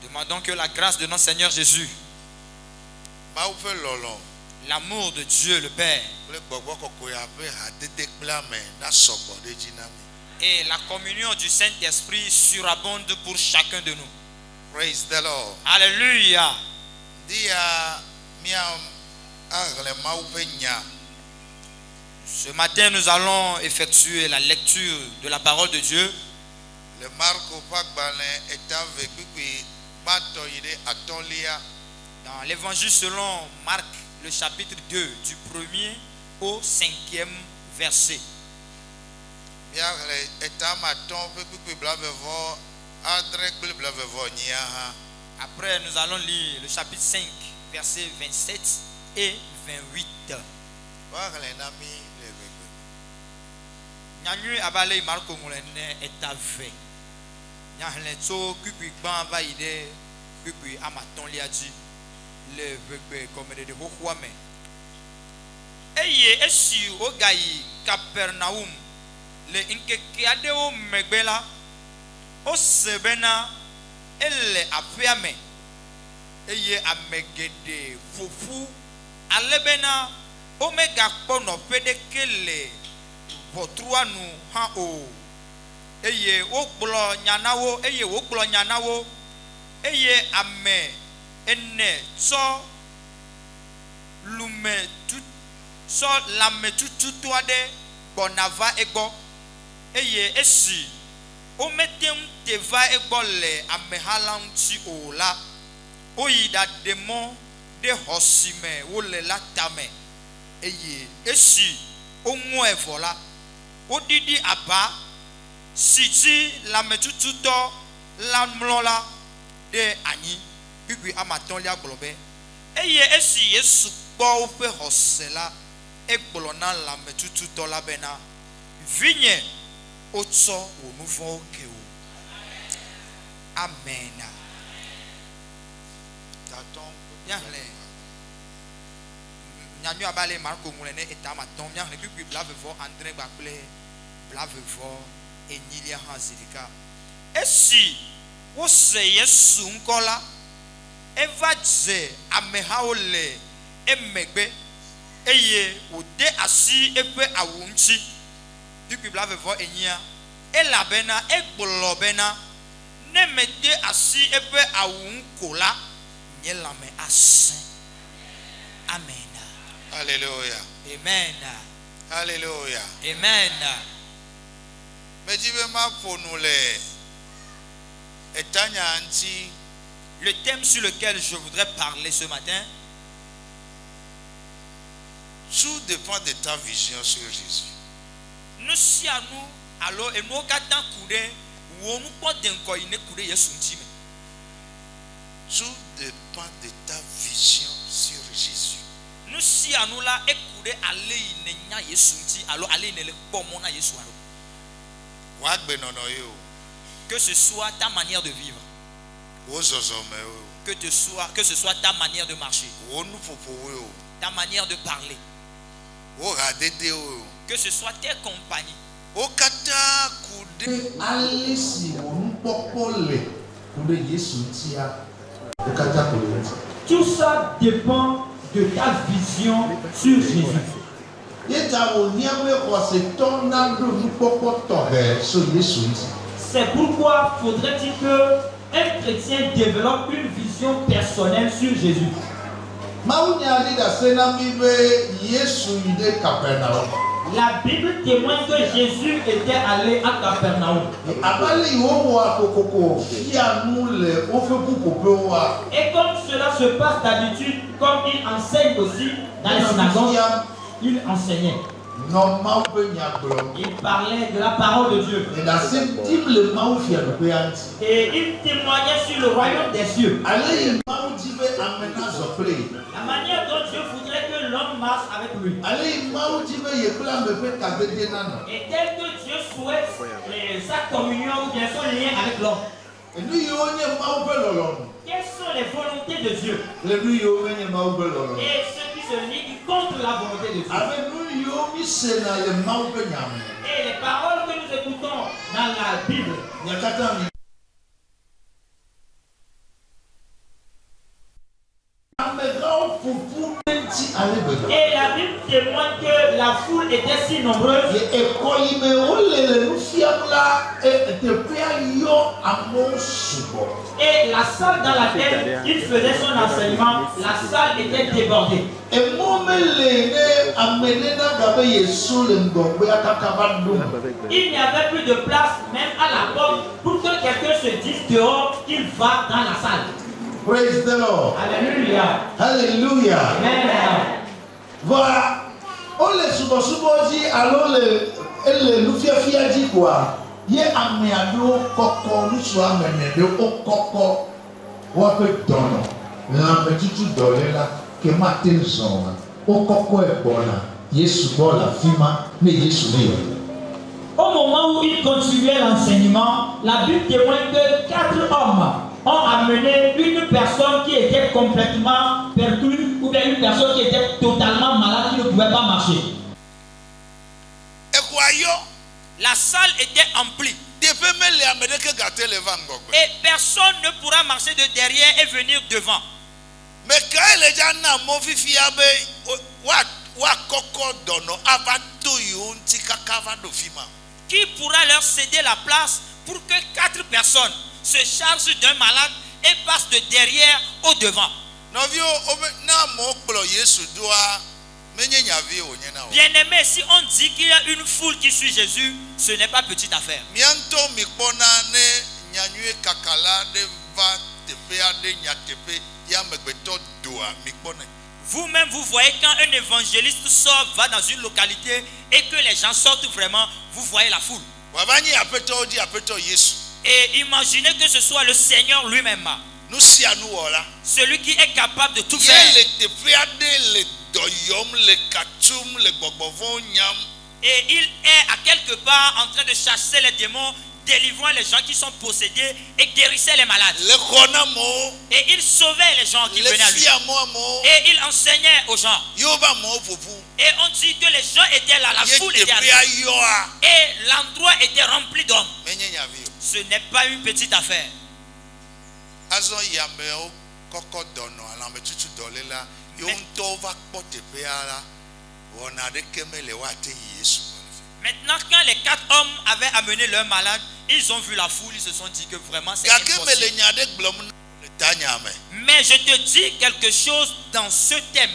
Demandons que la grâce de notre Seigneur Jésus, l'amour de Dieu le Père et la communion du Saint-Esprit surabondent pour chacun de nous. Praise the Lord. Alléluia. Ce matin, nous allons effectuer la lecture de la parole de Dieu. Dans l'évangile selon Marc, le chapitre 2, du 1er au 5e verset. Après, nous allons lire le chapitre 5, versets 27 et 28. Nyanyue abale Marco ngulene etave. Nyahlen so kukui ban ba ide kukui amaton liaji le bebe comme de hokwame. Eye esi ogayi Capernaum le inkeke adeo megbela o sebena ele apiame eye amegede fufu alebena omega kpono pedekele Votruanu ha o eye okplo nyanawo eye okplo nyanawo eye ame ene so lume tut so lame tututu ade bonava egbo eye esi ometem teva egbo le amehalanti o la oyida demo de hosime wo le latame eye esi onwo evola odidi aba siti la metututo la mlola de ani pipi amaton lia globe eye esi yesu gbo ofe hosela egbolona la metututo la bena vinye otso onufo keo. Amen. Nyanyu abale Marco Moulene et Tamaton, bien les plus blavevo André Bacle, blavevo et Nilia Hazilika. Et si vous sayez Sunkola, Evadze, Amehaole, et Megbe, et ou de assis et peu à Wunchi, depuis blavevo et Nia, et la bena, et Bolobena, ne mettez assis et peu à Wunkola, n'y la me assin. Amen. Alléluia. Amen. Alléluia. Amen. Mais tu veux ma pour nous les le thème sur lequel je voudrais parler ce matin, tout dépend de ta vision sur Jésus. nous si à nous alors et nous qu'attend courir ou nous pas d'encore il ne courir Yesu ntime. Tout dépend de ta vision sur Jésus. Nous si à nous là écouter aller nenya Yesu nti alors aller ne le pomo na Yesu alo. Wa gbe nono yo. Que ce soit ta manière de vivre. O zozome o. Que ce soit ta manière de marcher. O nu popo o. Ta manière de parler. O radede o. Que ce soit tes compagnies. O kata kude alisi onu popole kude Yesu nti ya. O kata kude. Tout ça dépend de ta vision sur Jésus. C'est pourquoi faudrait-il qu'un chrétien développe une vision personnelle sur Jésus. La Bible témoigne que Jésus était allé à Capernaum. Et comme cela se passe d'habitude, comme il enseigne aussi dans les synagogues, il enseignait. Il parlait de la parole de Dieu. Et il témoignait sur le royaume des cieux. La manière dont Dieu voudrait que l'homme marche avec lui. Et tel que Dieu souhaite sa communion ou bien son lien avec l'homme. Quelles sont les volontés de Dieu? Et ceux qui se lient contre la volonté de Dieu. Et les paroles que nous écoutons dans la Bible alebebe. Et la Bible témoigne que la foule était si nombreuse. Ekoyime olele nufiamla etepea yo amonsubo. Et la salle dans laquelle il faisait son enseignement, la salle était débordée. Emomele amenena gabe Yesu le ngombe akakabadum. Il n'y avait plus de place, même à la porte, pour que quelqu'un se dise dehors qu'il va dans la salle. Praise the Lord. Alléluia. Hallelujah. Amen. Voilà. Ole subo-suboji alo le nufiafiaji kwa. Ye ameado koko nusu amenede o koko wape dono. La metutu dolela ke matin zonga. O koko e bona. Yesu bola fima ne Yesu ne yo. Au moment où il continuait l'enseignement, la Bible témoigne que 4 hommes ont amené une personne qui était complètement perdue ou bien une personne qui était totalement malade, qui ne pouvait pas marcher. La salle était emplie. Et personne ne pourra marcher de derrière et venir devant. Mais quand elle est déjà là, mon fils qui pourra leur céder la place pour que 4 personnes se chargent d'un malade et passent de derrière au devant? Bien-aimé, si on dit qu'il y a une foule qui suit Jésus, ce n'est pas petite affaire. Vous-même, vous voyez quand un évangéliste sort, va dans une localité et que les gens sortent vraiment, vous voyez la foule. Et imaginez que ce soit le Seigneur lui-même, celui qui est capable de tout faire. Et il est à quelque part en train de chasser les démons, délivrant les gens qui sont possédés et guérissait les malades. Et il sauvait les gens qui venaient à lui. Et il enseignait aux gens. Et on dit que les gens étaient là, la foule était là. Et l'endroit était rempli d'hommes. Ce n'est pas une petite affaire. Maintenant, quand les 4 hommes avaient amené leur malade, ils ont vu la foule, ils se sont dit que vraiment c'est impossible. Mais je te dis quelque chose dans ce thème.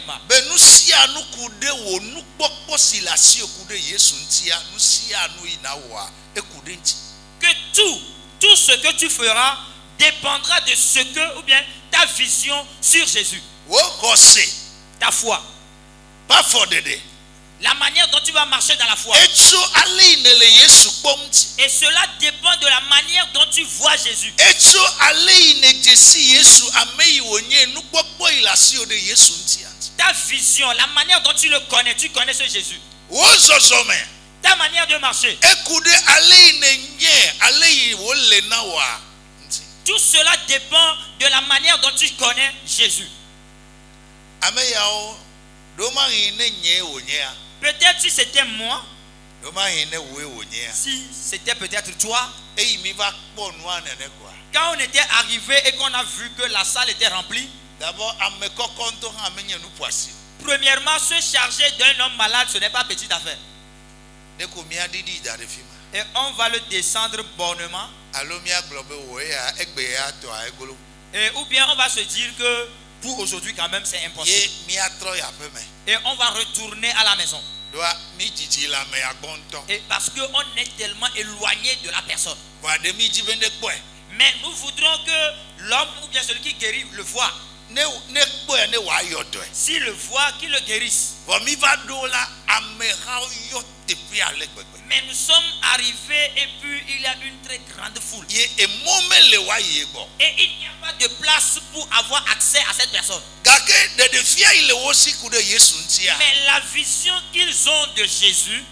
Que tout ce que tu feras dépendra de ce que, ou bien ta vision sur Jésus. Ta foi. La manière dont tu vas marcher dans la foi. Et cela dépend de la manière dont tu vois Jésus. Ta vision, la manière dont tu le connais, tu connais ce Jésus. Ta manière de marcher. Tout cela dépend de la manière dont tu connais Jésus. Peut-être si c'était moi, si c'était peut-être toi, quand on était arrivé et qu'on a vu que la salle était remplie, premièrement, se charger d'un homme malade, ce n'est pas petite affaire. Et on va le descendre bonnement. Et ou bien on va se dire que pour aujourd'hui quand même c'est impossible. Et on va retourner à la maison. Et parce qu'on est tellement éloigné de la personne. Mais nous voudrons que l'homme ou bien celui qui guérit le voit. S'il le voit, qu'il le guérisse. Mais nous sommes arrivés et puis il y a une très grande foule. Et il n'y a pas de place pour avoir accès à cette personne. Mais la vision qu'ils ont de Jésus,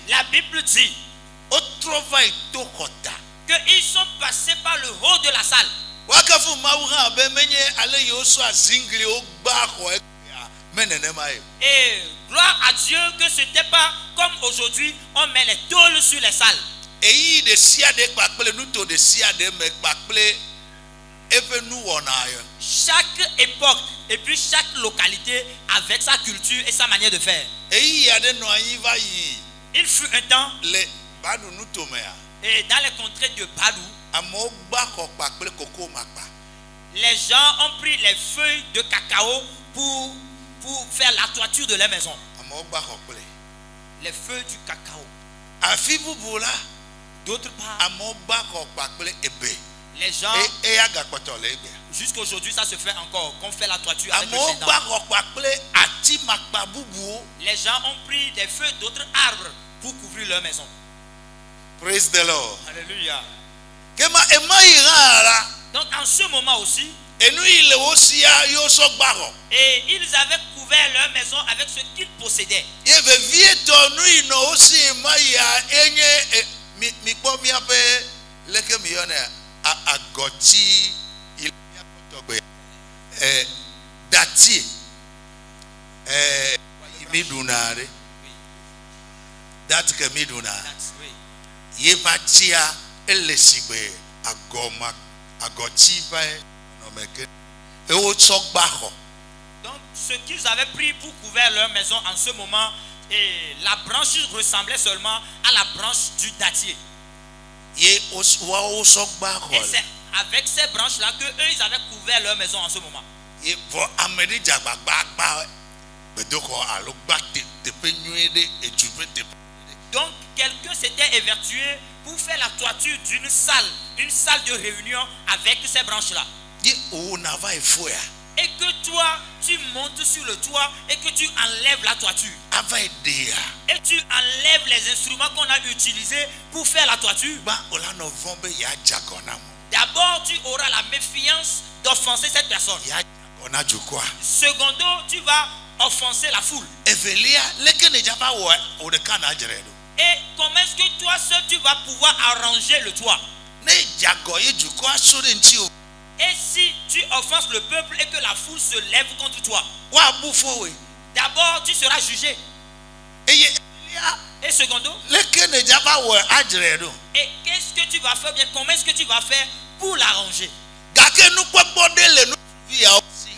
la Bible dit qu'ils sont passés par le haut de la salle. Et gloire à Dieu que ce n'était pas comme aujourd'hui, on met les tôles sur les salles. Chaque époque, Et puis chaque localité avec sa culture et sa manière de faire. Eyi ade no anyi va yi. Il fut un temps, Le badu nu tomea. et dans les contrées de Badou, Amo gba ko pa pe koko makpa. les gens ont pris les feuilles de cacao pour faire la toiture de leur maison. Amo gba ko pe. Les feuilles du cacao. Afi bubu la. D'autre part, Amo gba ko pa pe ebe. les gens, E aga poto le ebe. jusqu'à aujourd'hui, ça se fait encore, qu'on fait la toiture avec le Amo chêne. gba ko pa pe ati makpa bubu. Les gens ont pris des feuilles d'autres arbres pour couvrir leur maison. Praise the Lord. Alléluia. Kema ema irara. Donc en ce moment aussi, Enu ile osia yo so gba ko. et ils avaient couvert leur maison avec ce qu'ils possédaient. Ye ve vie to nu ino osi ma ya enye mi po mi ape leke mi yone agoti ile ya kotogbe dati midunare dat ke midunare That's way. ye batia elesigbe agoma agoti ba no meke e o tsogba ho. Donc ce qu'ils avaient pris pour couvrir leur maison en ce moment, et la branche ressemblait seulement à la branche du dattier. Ye o tsogba ho. Et c'est avec ces branches-là que eux ils avaient couvert leur maison en ce moment. Ye vo amedi jagbagba bedoko alo gba te pe nyuede e jupe te. Donc quelqu'un s'était évertué pour faire la toiture d'une salle, une salle de réunion avec ces branches-là. Ye o na va efo ya. Et que toi, tu montes sur le toit et que tu enlèves la toiture. Ava ide ya. Et tu enlèves les instruments qu'on a utilisés pour faire la toiture. Ba ola no vombe ya jagona mo. D'abord, tu auras la méfiance d'offenser cette personne. Ya jagona jukwa. Secondo, tu vas offenser la foule. Evelia leke ne jaba wo o de kana jere do. Et comment est-ce que toi seul, tu vas pouvoir arranger le toit? Ne jago ye jukwa so de nti o. Et si tu offenses le peuple et que la foule se lève contre toi, Wa bufo we. d'abord, tu seras jugé. Eye Evelia Et secondo, leke ne jaba wo ajere do. et qu'est-ce que tu vas faire bien? Comment est-ce que tu vas faire pour l'arranger? Gake nu popo de le nu vi ya.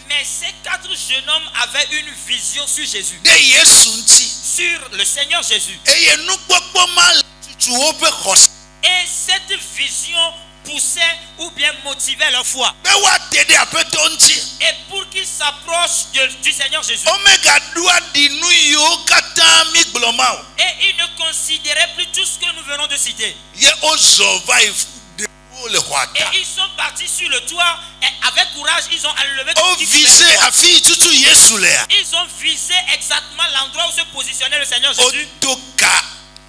Mais ces 4 jeunes hommes avaient une vision sur Jésus, De Yesu nti. sur le Seigneur Jésus. Eye nu popo ma tutu o be khos. Et cette vision poussait ou bien motivait leur foi. Be wa tede apeto nti. Et pour qu'ils s'approchent du Seigneur Jésus, Omega dua di nu yo kata mi gloma o. et ils ne considéraient plus tout ce que nous venons de citer. Ye o survive de le Et rwata. ils sont partis sur le toit et avec courage, ils ont enlevé O tout ce qui vise couvrait le toit. afi tutu Yesu le ya. Ils ont visé exactement l'endroit où se positionnait le Seigneur O Jésus. doka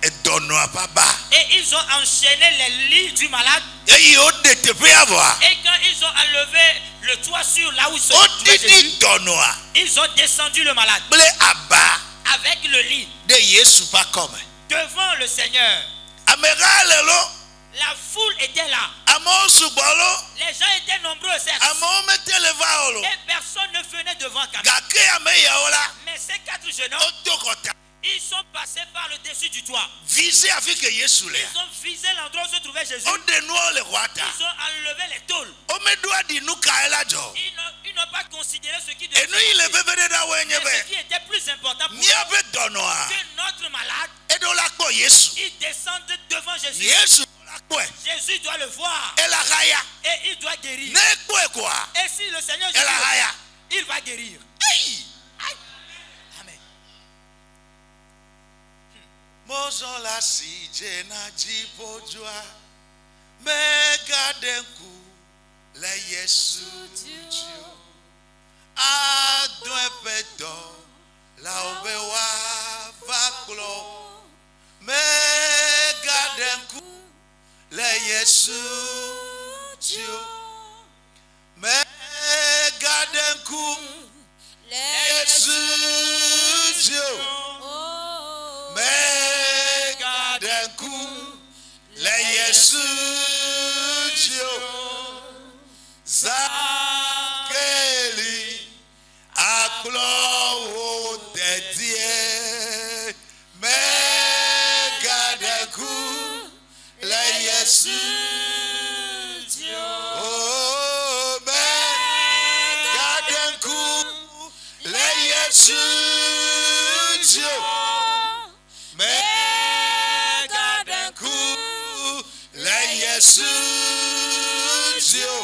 edono apaba. Et ils ont enchaîné les lits du malade. Eyi o de tepe ava. Et quand ils ont enlevé le toit sur là où se O trouvait didi Jésus, dono a. ils ont descendu le malade Ble aba avec le lit de Yesu pa come. devant le Seigneur. Amega lelo. La foule était là. Amo subolo. Les gens étaient nombreux, certes. Amo metele vaolo. Et personne ne venait devant Camille. Gake ame yaola. Mais ces 4 jeunes O hommes, dokota. ils sont passés par le dessus du toit. Vise afi ke Yesu le ya. Ils ont visé l'endroit où se trouvait Jésus. O de no le rwata. Ils ont enlevé les tôles. O medua di nu ka ela jo. Ils n'ont pas considéré ce qui Enu ile devait bebede da mais wenye ce be. qui était plus important pour Mi eux abe dono a. que notre malade. Edo la ko Yesu. Ils descendent devant Jésus. Yesu la ko e. Jésus doit le voir. Ela haya. Et il doit guérir. Ne ko e kwa. Et si le Seigneur Ela Jésus, haya. il va guérir. Hey. Amen. Mozo la si jena jipojua. Mega denku le Yesu tuju. Adwe pedo la obewa vaklo. Mega denku le Yesu tuju. Mega denku Yesu tuju. Mega denku le Yesu tuju. Zakeli aklo dedie mega denku le Yesu tuju. Oh mega denku Yesu Dio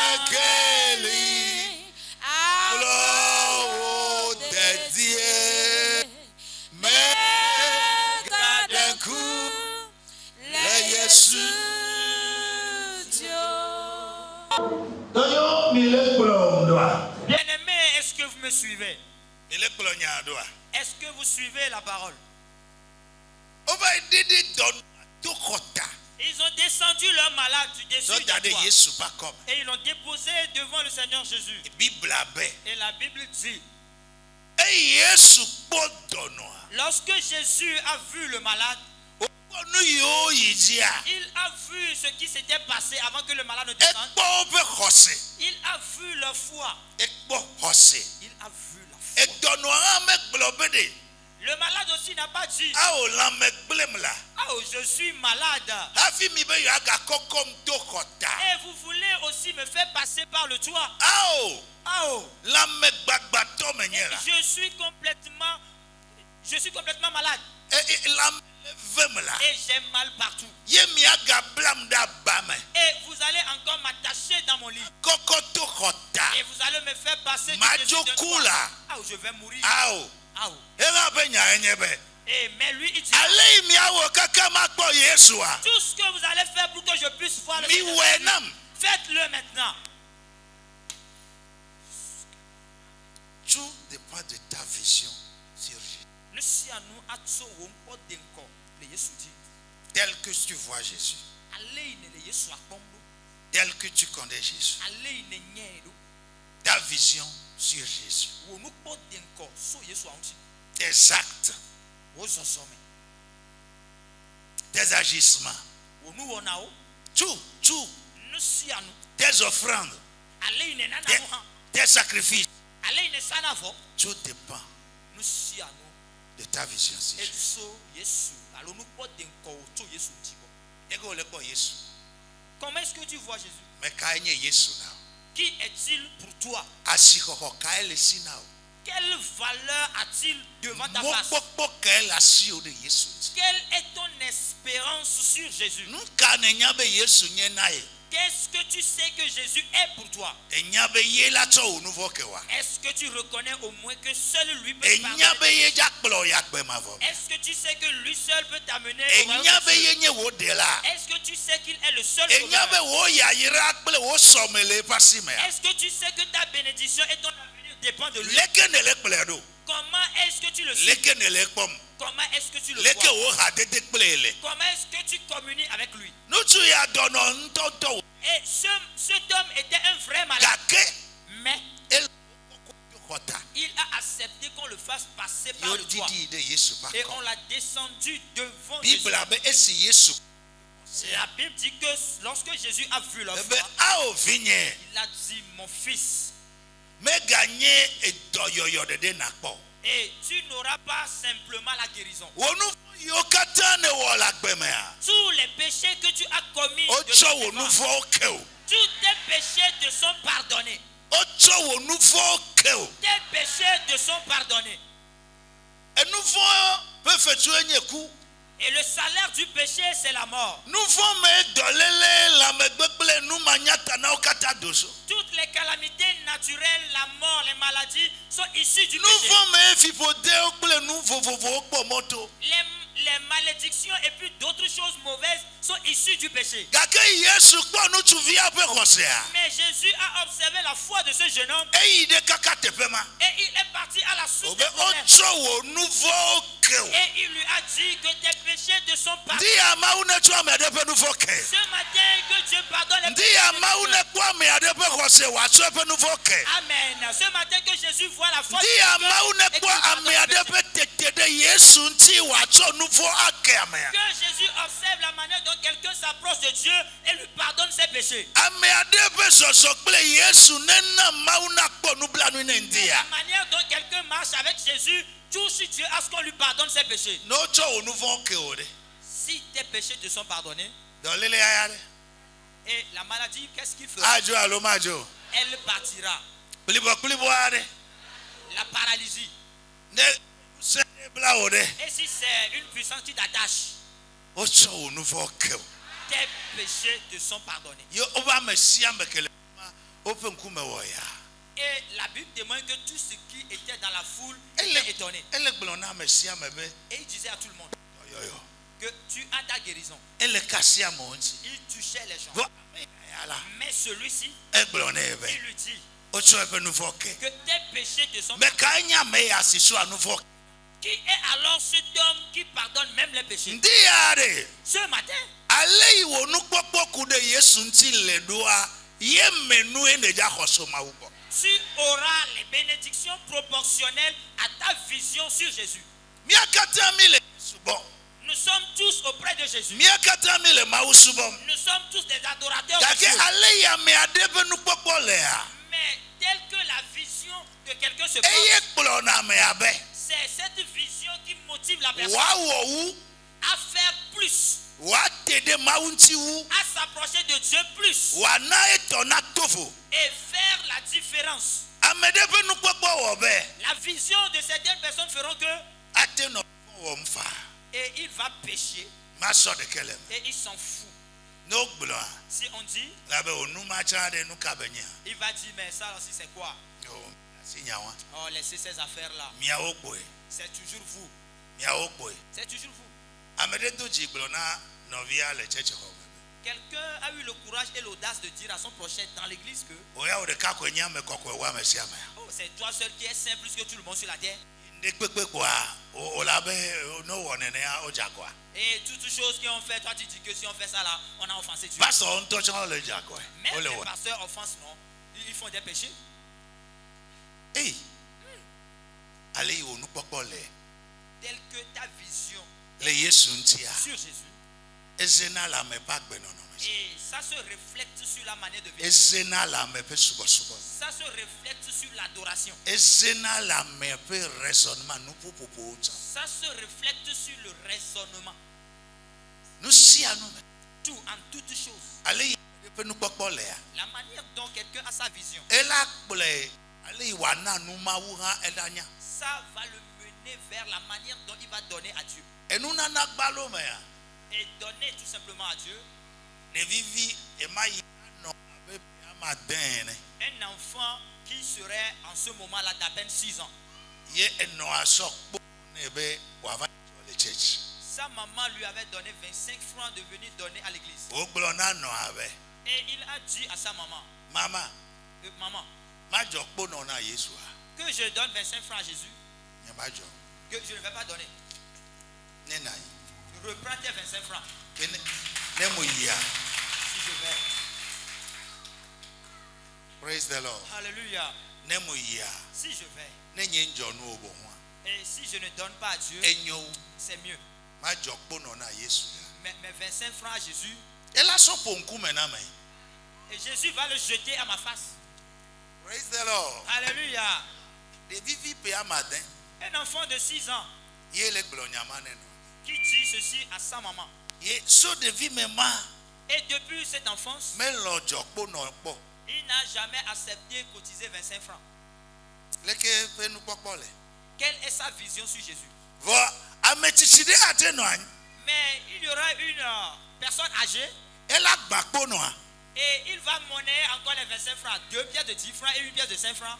Zakeli Alo Dedie Megadenku Le Yesu Dio. Toyo mile kpolo doa. Bien-aimé, est-ce que vous me suivez? Mile kpolo nya doa. Est-ce que vous suivez la parole? Over didi don to kota. Ils ont descendu leur malade du dessus So du dade toit. Yesu pa kom. Et ils l'ont déposé devant le Seigneur Jésus. Bible abe. Et la Bible dit, E Yesu podono. lorsque Jésus a vu le malade, Onu yo yijia. il a vu ce qui s'était passé avant que le malade ne descende. Ekpo be khose. Il a vu leur foi. Ekpo khose. Il a vu la foi. Edono ame globede. Le malade aussi n'a pas dit, Ao la me glemla. oh, je suis malade. Hafi mi be yaga kokom to kota. Et vous voulez aussi me faire passer par le toit. Ao Oh, la me gbagba to menyela. je suis complètement malade. La me vemla. Et j'ai mal partout. Ye mi aga blam da bame. Et vous allez encore m'attacher dans mon lit. Koko to kota. Et vous allez me faire passer du Majo dessus d'un kula. toit. Ah, je vais mourir. Ao. Ah, Ela be nya enyebe. et mais lui, il dit, Ale mi awo kaka ma kpo Yesu a. tout ce que vous allez faire pour que je puisse voir le Mi Seigneur, wenam. faites-le maintenant. Tout dépend de ta vision sur Jésus. Nous si à nous, à tso wonko denko, le Yesu dit, Tel que tu vois Jésus. allez ne le Yesu akombo, Tel que tu connais Jésus. allez ne nyedo, Ta vision sur Jésus. wonko denko, so Yesu aunti, Tes actes. wozosome, Tes agissements. wonu wonao, Tout. nous si à nous, Tes offrandes. allez ne Tes, nana moha, tes sacrifices. allez ne sanavo, Tout dépend nous si à nous, de ta vision sur et Jésus. so Yesu, alors nous pas denko, so Yesu tibo. Ego le ko Yesu. Comment est-ce que tu vois Jésus? Me ka enye Yesu na. Qui est-il pour toi? Asiko ko ka ele si na. Quelle valeur a-t-il devant ta Mo face? popo ka ele asi o de Yesu. Quelle est ton espérance sur Jésus? Nka ne nya be Yesu nye na ye. Qu'est-ce que tu sais que Jésus est pour toi? Enya be ye la to onu vo ke wa. Est-ce que tu reconnais au moins que seul lui peut Enya be pardonner? ye jakplo ya gbe ma vo. Est-ce que tu sais que lui seul peut t'amener au royaume Enya de be Dieu? ye nye wo de la. Est-ce que tu sais qu'il est le seul Enya be sauveur? wo ya yira kple wo somele pasi me. Est-ce que tu sais que ta bénédiction et ton avenir dépendent de lui? Leke ne le kple do. Comment est-ce que tu le sais? Leke ne le kpom. Comment est-ce que tu le Leke vois? wo ha dede kple ele. Comment est-ce que tu communies avec lui? Nutu ya dono ntonto Et cet homme était un vrai malade. gake Mais el kota. il a accepté qu'on le fasse passer par Yo le toit. didi de Yesu pa Et ko. on l'a descendu devant Jésus. Bible abe esi Yesu. La Bible dit que lorsque Jésus a vu leur Ebe foi, a o vinye il a dit, mon fils, me ganye edoyoyo de na kpo. et tu n'auras pas simplement la guérison. Wonu yo kata ne wo la gbe me a. Tous les péchés que tu as commis, O de cho tes wonu enfants, fo ke o. tous tes péchés te sont pardonnés. O cho wonu fo ke o. Tes péchés te sont pardonnés. Enu fo pe fetu enye ku. Et le salaire du péché, c'est la mort. Nu fo me dolele la me gbegble nu manyata na o kata doso. Toutes les calamités naturelles, la mort, les maladies sont issues du Nu péché. fo me fipode o kple nu vovovo kpo moto. Les malédictions et puis d'autres choses mauvaises sont issues du péché. Gake Yesu kpo nutsuvi ape xɔsea. Mais Jésus a observé la foi de ce jeune homme Eyi de kaka teƒe ma. et il est parti à la source Obe des problèmes. otsɔ wo nu vɔwo ke o. Et il lui a dit que tes péchés te sont pardonnés. Ndi amawu ne tsɔ ame aɖe ƒe nu vɔ ke. Ce matin, que Dieu pardonne les Ndi péchés. amawu ne kpɔ ame aɖe ƒe xɔse wòatsɔ eƒe nu vɔ ke. Amen. Ce matin, que Jésus voit la foi. Ndi amawu ne kpɔ ame aɖe ƒe tete ɖe Yesu ŋuti wòatsɔ nu vɔ ake amea. Que Jésus observe la manière dont quelqu'un s'approche de Dieu et lui pardonne ses péchés. Ame aɖe ƒe zɔzɔ kple Yesu nena Mawu nakpɔ nublanui ne La ŋdia. manière dont quelqu'un marche avec Jésus touche Dieu à ce qu'on lui pardonne ses péchés. Ne wotsɔ wo nu vɔ ke o ɖe. Si tes péchés te sont pardonnés, Dɔléle aya ɖe. et la maladie, qu'est-ce qu'il fera? Adzo alo madzo. Elle partira. Kplibɔ aɖe. La paralysie. Ne se bla wo ɖe. Et si c'est une puissance qui t'attache, Ocho unuvo keo. tes péchés te sont pardonnés. Yo oba mesia mekele. Open kume woya. Et la Bible témoigne que tout ce qui était dans la foule était étonné. Elle blona mesia mebe. Et il disait à tout le monde Yo. que tu as ta guérison. Elle kassia monti. Il touchait les gens. Voilà. Mais celui-ci, Elle blona il ebe. lui dit Ocho ebe nuvo ke. que tes péchés te sont Mais pardonnés. kanya me asisu anuvo. Qui est alors cet homme qui pardonne même les péchés? Ndiare. Ce matin, Ale iwo nukpopo kude Yesu nti le doa. Ye menu eneja khoso mawuko. tu auras les bénédictions proportionnelles à ta vision sur Jésus. Miakata mile subon. Nous sommes tous auprès de Jésus. Miakata mile mawusubon. Nous sommes tous des adorateurs de Kake Dieu. ale ya me adebe nukpopo lea. Mais telle que la vision de quelqu'un se Eye porte, kplona me abe. c'est cette vision qui motive la personne Wa wowu. à faire plus, Wa tede mawunti wu. à s'approcher de Dieu plus Wa na etona tofu. et faire la différence. Amedebe nukpopo wobe. La vision de certaines personnes feront que Ateno womfa. et il va pécher Maso de kelem. et il s'en fout. No gblo. Si on dit, Labe onuma cha de nukabenya. il va dire mais ça aussi c'est quoi? Yo, sinyawa. Oh, laissez ces affaires-là. Mia okboe. C'est toujours vous. Mia okboe. C'est toujours vous. Amede doji gblona novia le cheche ho. Quelqu'un a eu le courage et l'audace de dire à son prochain dans l'église que Oya ode ka kwenya me kokwe wa mesiama. oh, c'est toi seul qui es saint plus que tout le monde sur la terre. Nde pepe kwa o labe no wonene ya ojakwa. Et toutes les choses qu'ils ont fait, toi tu dis que si on fait ça là, on a offensé Dieu. Pastor on touch le jakwa. Même Ole les wo. pasteurs offensent, non? Ils font des péchés. Eh. Ale yo nu popo le. Telle que ta vision Le Yesu ntia. sur Jésus. Ezena la me pa gbenono. Et ça se reflète sur la manière de vivre. Ezena la me pe subo subo. Ça se reflète sur l'adoration. Ezena la me pe raisonnement nu popo. Ça se reflète sur le raisonnement. Nu si anu me. Tout, en toutes choses. Ale yo pe nu popo le ya. La manière dont quelqu'un a sa vision, Ela kple ale wa na nu mawu ha edanya. ça va le mener vers la manière dont il va donner à Dieu. Enu nana gbalo me ya. Et donner tout simplement à Dieu. Ne vivi e ma yi no abe ama den. Un enfant qui serait en ce moment-là d'à peine 6 ans. Ye eno aso kpo ne be wa va le church. Sa maman lui avait donné 25 francs de venir donner à l'église. O gblo na no abe. Et il a dit à sa maman, Mama, maman, ma jo kpo no na Yesu a. que je donne 25 francs à Jésus, Nya ma jo. que je ne vais pas donner. Ne na yi. Reprends tes 25 francs. Ne mo yi a. Si je vais. Praise the Lord. Alléluia. Ne mo yi a. Si je vais. Ne nye njo nu obo ho. Et si je ne donne pas à Dieu, Enyo c'est mieux. ma jo kpo no na Yesu a. Mais mes 25 francs à Jésus, Ela so ponku me na me. et Jésus va le jeter à ma face. Praise the Lord. Alléluia. De vivi pe amaden. Un enfant de 6 ans Ye le gblo nyama ne no. qui dit ceci à sa maman. Ye so de vi me ma Et depuis cette enfance, me lo jo kpo no kpo. il n'a jamais accepté cotiser 25 francs. Leke pe nu popo le. Quelle est sa vision sur Jésus? Vo ametitide ate no an. Mais il y aura une personne âgée Ela gba kpo no a. et il va monnayer encore les 25 francs. 2 pièces de 10 francs et une pièce de 5 francs.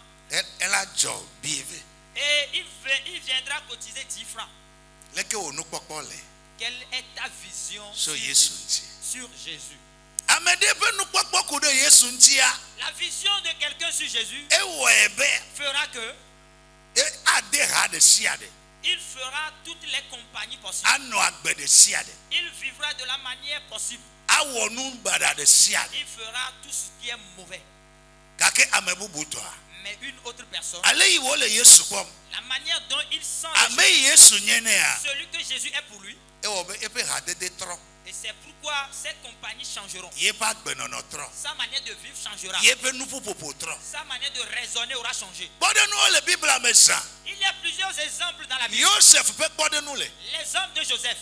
Ela jo bive. Et il viendra cotiser 10 francs. Leke o nu popo le. Quelle est ta vision So sur Yesu Jésus? nti. Sur Jésus? Amede pe nu popo ku de Yesu nti a. La vision de quelqu'un sur Jésus E wo ebe fera que e ade ha de siade. il fera toutes les compagnies possibles. Ano agbe de siade. Il vivra de la manière possible. Awo nu bada de siade. Il fera tout ce qui est mauvais. Kake amebubu to a. Mais une autre personne, Ale yi wo le Yesu pom. la manière dont il sent Ame Yesu nyene a. celui que Jésus est pour lui, E wo be e pe ha de tro. et c'est pourquoi ces compagnies changeront. Ye pa gbe no no tro. Sa manière de vivre changera. Ye pe nu popo tro. Sa manière de raisonner aura changé. Bode nu le Bible amesa. Il y a plusieurs exemples dans la Bible. Joseph pe bode nu le. Les hommes de Joseph.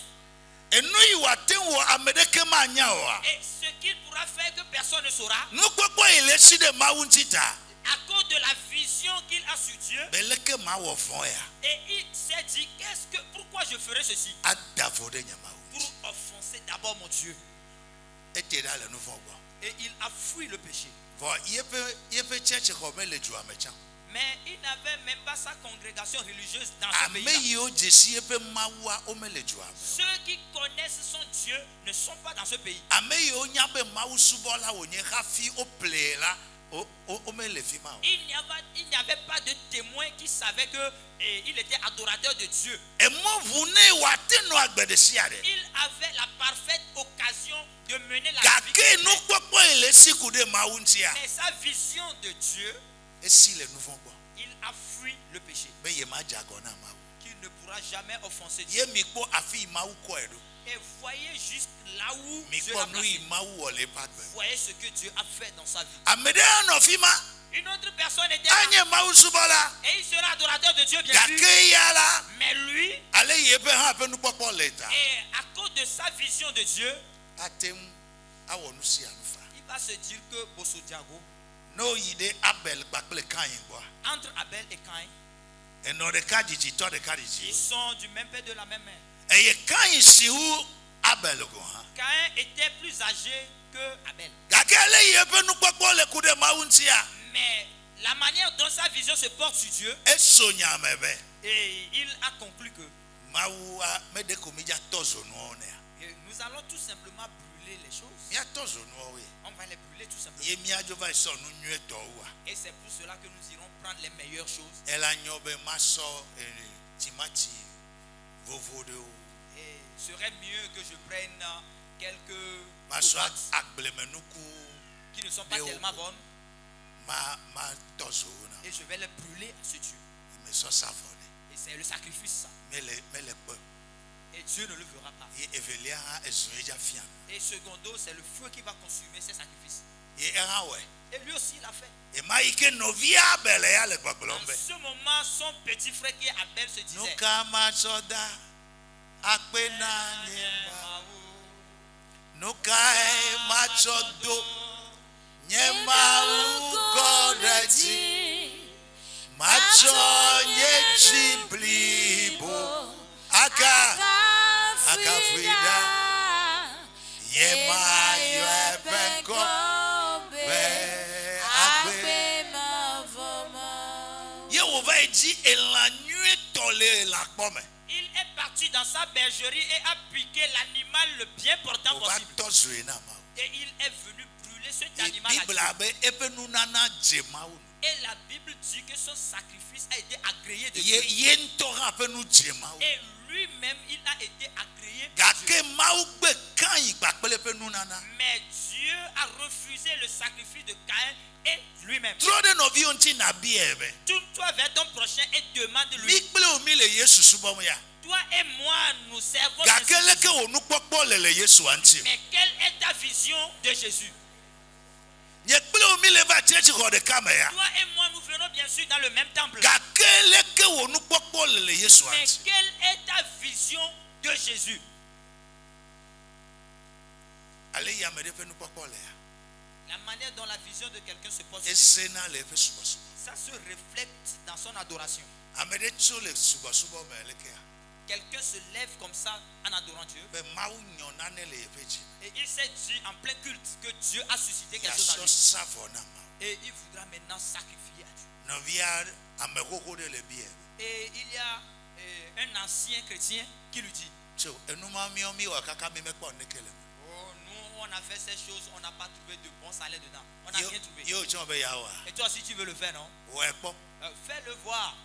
Enu yi wa ten wo amedeke ma nya o a. Et ce qu'il pourra faire que personne ne saura, Nu popo ile si de ma wuntita. à cause de la vision qu'il a sur Dieu. Beleke ma wo fon ya. Et il s'est dit, pourquoi je ferai ceci? Adavo de nyama Pour wunt. offenser c'est d'abord mon Dieu. Et tu es dans le nouveau bois. Et il a fui le péché. Voilà, il peut chercher comme les joueurs méchants. Mais il n'avait même pas sa congrégation religieuse dans ce Mais pays-là. Ceux qui connaissent son Dieu ne sont pas dans ce pays. Il n'y avait pas de témoin qui savait qu'il était adorateur de Dieu. Il avait la parfaite occasion de mener la vie. Mais sa vision de Dieu, il a fui le péché. Qu'il ne pourra jamais offenser Dieu. Et voyez juste là où Dieu l'a placé. Voyez ce que Dieu a fait dans sa vie. Une autre personne était là. Et il sera adorateur de Dieu, bien sûr. Mais lui, et à cause de sa vision de Dieu, il va se dire que Bosso Diago, entre Abel et Caïn, ils sont du même père, de la même mère. Caïn était plus âgé que Abel. Mais la manière dont sa vision se porte sur Dieu, et il a conclu que nous allons tout simplement brûler les choses. On va les brûler tout simplement. Et c'est pour cela que nous irons prendre les meilleures choses. Et il serait mieux que je prenne quelques tomates qui ne sont pas tellement bonnes. Et je vais les brûler à ce Dieu. Et c'est le sacrifice, ça. Et Dieu ne le verra pas. Et secondo, c'est le feu qui va consumer ces sacrifices. Et lui aussi, il a fait. En ce moment, son petit frère qui est Abel se disait: il est parti dans sa bergerie et a piqué l'animal le bien portant possible. Et il est venu brûler cet animal. Et la Bible dit que son sacrifice a été agréé de Dieu. Et lui-même, il a été agréé de Dieu. Mais Dieu a refusé le sacrifice de Caïn et lui-même. Tourne-toi vers ton prochain et demande-lui: toi et moi, nous servons Jésus. Mais quelle est ta vision de Jésus? Toi et moi, nous venons bien sûr dans le même temple. Mais quelle est ta vision de Jésus? La manière dont la vision de quelqu'un se pose, ça se reflète dans son adoration. Quelqu'un se lève comme ça en adorant Dieu. Et il s'est dit en plein culte que Dieu a suscité quelque chose en lui. Et il voudra maintenant sacrifier à Dieu. Et il y a un ancien chrétien qui lui dit: oh, nous, on a fait ces choses, on n'a pas trouvé de bon salaire dedans. On n'a rien trouvé. Et toi aussi tu veux le faire, non? Fais-le voir.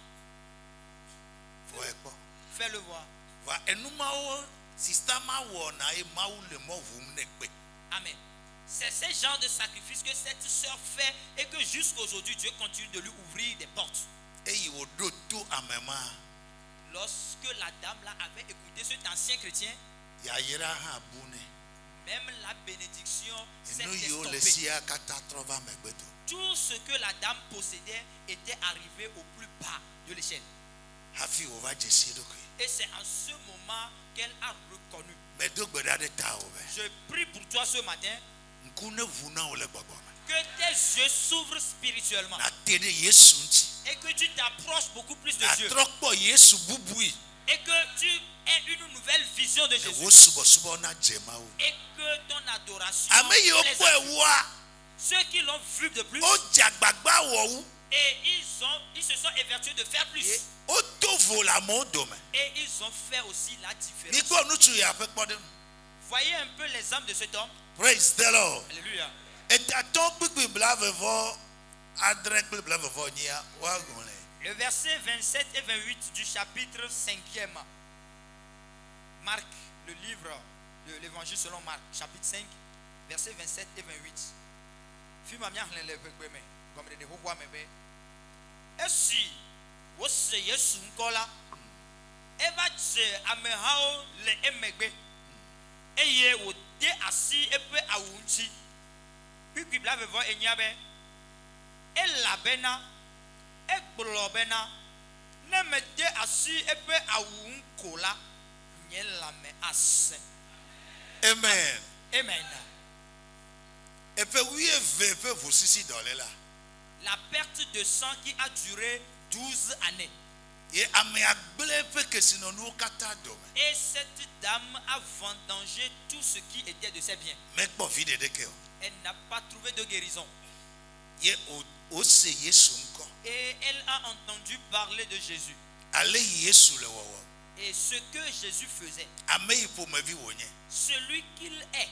Fais-le voir. Amen. C'est ce genre de sacrifice que cette sœur fait et que jusqu'aujourd'hui Dieu continue de lui ouvrir des portes. Lorsque la dame là avait écouté cet ancien chrétien, même la bénédiction s'est estompée. Tout ce que la dame possédait était arrivé au plus bas de l'échelle. Et c'est en ce moment qu'elle a reconnu. Je prie pour toi ce matin que tes yeux s'ouvrent spirituellement et que tu t'approches beaucoup plus de Dieu. Et que tu aies une nouvelle vision de Jésus. wo subɔsubɔ na dze mawu Et que ton adoration ame yiwo les kpɔe attire. woa Ceux qui l'ont vu de plus, wodze agbagba wɔwu et ils se sont évertués de faire plus. wodo vo le amewo dome Et ils ont fait aussi la différence. mikpɔ nutsu ya ƒe kpɔɖeŋu Voyez un peu les âmes de cet homme. praise the lord Alléluia. etatɔ kpikpi blavevɔ adre kple blavevɔ nyia woaŋlẽ Le verset 27 et 28 du chapitre 5e. Marc, le livre de l'évangile selon Marc, chapitre 5, verset 27 et 28. Fima mia hlẽ le ƒe me, gɔmɖeɖe xoxoa me be, esi wose Yesu ŋkɔ la, eva dze amehawo le emegbe, eye wòde asi eƒe awu ŋuti. Kpikpi blavevɔ enyia be, elabena egblɔ bena ne mede asi eƒe awu ŋu ko la, nye lãme asẽ. amen Amen. eƒe wuieve ƒe ʋusisi dɔle la La perte de sang qui a duré 12 années. ye amea gblẽ eƒe kesinɔnuwo katã dome Et cette dame a vendangé tout ce qui était de ses biens. mekpɔ vi ɖeɖeke o Elle n'a pas trouvé de guérison. ye wose yesu ŋkɔ Et elle a entendu parler de Jésus. ale yi yesu le wɔwɔ Et ce que Jésus faisait. ame yi ƒomevi wònye Celui qu'il est.